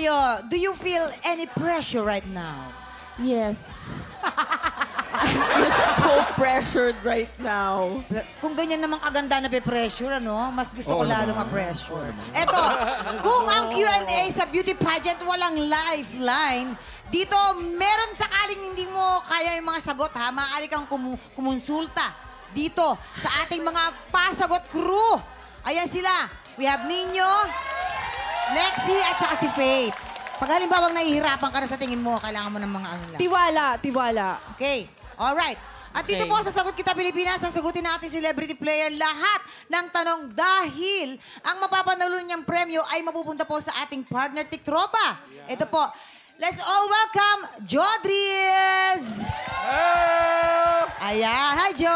kayo, do you feel any pressure right now? Yes. I feel so pressured right now. Kung ganyan naman kaganda na pressure, ano? Mas gusto ko lalong ma-pressure. Eto, kung ang Q&A sa beauty pageant walang lifeline, dito, meron sakaling hindi mo kaya yung mga sagot, ha? Maaari kang kumonsulta dito sa ating mga pasagot crew. Ayan sila. We have Nino, Lexi, at saka si Faith. Pag halimbawang nahihirapan ka na sa tingin mo, kailangan mo ng mga ano lang. Tiwala. Okay. Alright. At dito po sa Sagot Kita Pilipinas, sasagutin natin celebrity player lahat ng tanong dahil ang mapapanalo niyang premyo ay mapupunta po sa ating partner Tiktropa. Ito po. Let's all welcome Jodries! Ayan. Hi, Jo!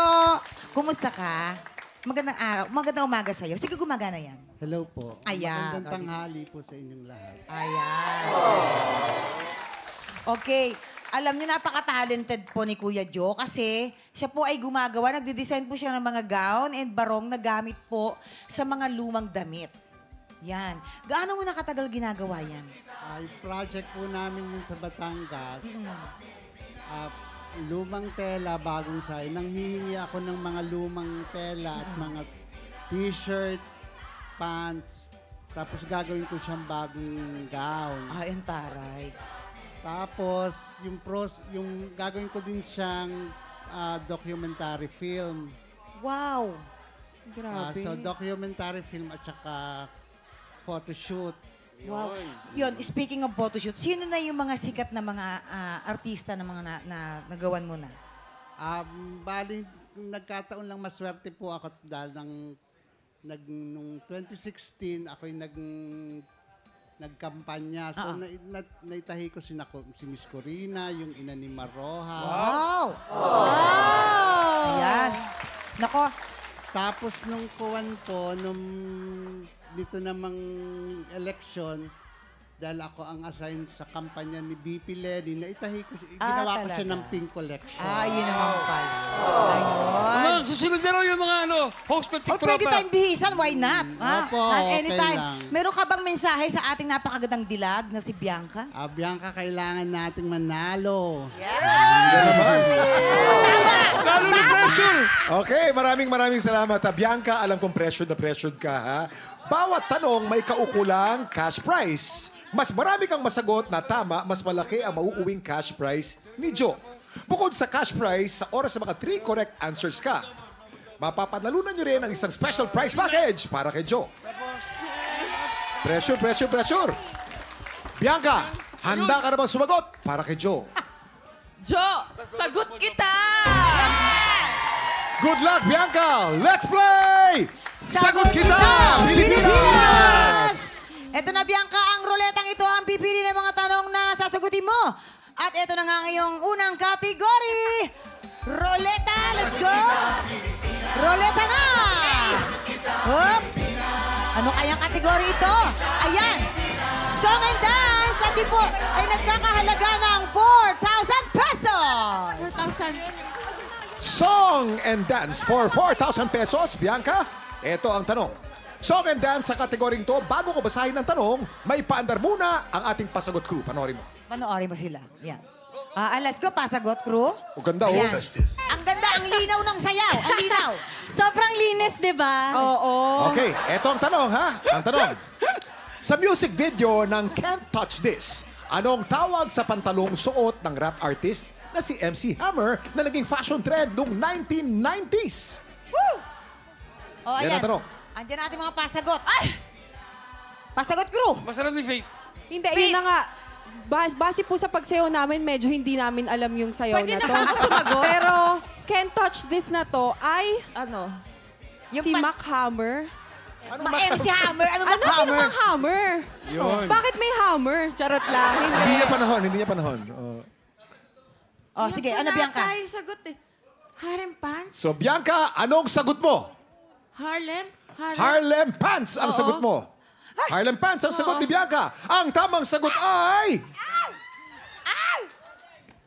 Kumusta ka? Magandang araw. Magandang umaga sa'yo. Sige, gumagana yan. Hello po. Ayan. Magandang tanghali po sa inyong lahat. Ayan. Okay. Alam niyo, napaka-talented po ni Kuya Joe kasi siya po ay gumagawa, nagde-design po siya ng mga gown and barong na gamit po sa mga lumang damit. Yan. Gaano mo na katagal ginagawa yan? Ay, project po namin yun sa Batangas. Lumang tela, bagong sayo. Nanghihingi ako ng mga lumang tela at mga t-shirt, pants. Tapos gagawin ko siyang bagong gown. Ay, ang taray. Tapos, yung gagawin ko din siyang documentary film. Wow! Grabe. So, documentary film at saka photoshoot. Wow. Yun, speaking of photoshoot, sino na yung mga sikat na mga artista na mga nagawan mo na? Bali, nagkataon lang maswerte po ako dahil nung 2016, ako'y nagkampanya. So, naitahi ko si Miss Corina, yung ina ni Maroha. Wow! Wow! Ayan. Nako. Tapos nung kuwan po, dito namang election, dahil ako ang assign sa kampanya ni BP Lenny, naitahi ko, ginawa ko siya ng pink collection. Yun naman pala. Ayun. Susunod na raw yung mga host ng O, pwede Tiktropa. tayong bihisan, why not? Opo, Anytime. okay lang. Meron ka bang mensahe sa ating napakagandang dilag na si Bianca? Bianca, kailangan nating manalo. Lalo na pressure! Okay, maraming salamat. Bianca, alam kong pressured ka, ha? Bawat tanong may kaukulang cash prize. Mas marami kang masagot na tama, mas malaki ang mauuwing cash prize ni Joe. Bukod sa cash prize, sa oras sa mga 3 correct answers ka, mapapanalunan nyo rin ang isang special prize package para kay Joe. Pressure. Bianca, handa ka na bang sumagot para kay Joe? Jo, sagot kita! Good luck, Bianca! Let's play! Sagot Kita, Pilipinas! Ito na, Bianca, ang ruletang ito ang pipili ng mga tanong na sasagutin mo. At ito na nga ang iyong unang category. Roleta, let's go! Roleta na! Hop! Ano kayang kategory ito? Ayan! Song and dance! At di po ay nagkakahalaga ng 4,000 pesos! 4,000. Song and dance for 4,000 pesos, Bianca. Ito ang tanong. Song and dance sa kategoring to, bago ko basahin ang tanong, may paandar muna ang ating pasagot crew. Panoorin mo. Panoorin mo sila. Yan. Let's go, pasagot crew. O ganda, oh. Ayan. Ang ganda, ang linaw ng sayaw. Ang linaw. Sobrang linis, di ba? Oo. Okay, ito ang tanong, ha? Ang tanong. Sa music video ng Can't Touch This, anong tawag sa pantalong suot ng rap artist na si MC Hammer na naging fashion trend noong 1990s? Woo! O, Yan ayan. ang tanong. Andiyan natin mga pasagot. Ay! Pasagot crew. Masarap ni Faith. Hindi, yun na nga. Base po sa pagsayaw namin, medyo hindi namin alam yung sayaw Pwede na na to. ako sumagot? Pero, Can't Touch This na to ay, Yung si pa- Mac Hammer. MC Hammer. Ano ba Ano, sino Hammer? bang Hammer? Yun. Bakit may Hammer? Charot lang. Hindi niya panahon. Oh, sige. Ano, Bianca? Tayo sagot eh. Harem pants? So, Bianca, anong sagot mo? Harlem? Harlem Pants ang sagot mo. Harlem Pants ang sagot ni Bianca. Ang tamang sagot ay...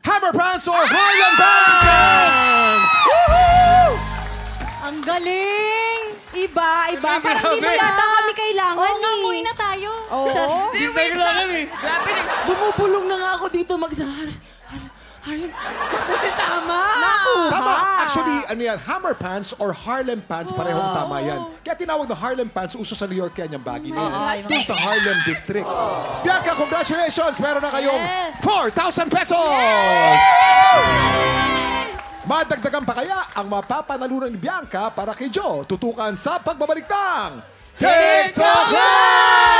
Hammer Pants or Harlem Pants! Ang galing! Iba. Parang di mo yata kami kailangan Oo nga, umuwi na tayo. Oo. Hintay ko lang eh. Grabe, bumubulong na nga ako dito Harlem. Buti tama. Tama. Actually, ano yan, Hammer Pants or Harlem Pants, parehong tama yan. Kaya tinawag na Harlem Pants, uso sa New York yan yung bagay na yan. Doon sa Harlem District. Bianca, congratulations! Meron na kayong 4,000 pesos! Madagdagan pa kaya ang mapapanalunan ni Bianca para kay Joe tutukan sa pagbabalik ng TikTok Live!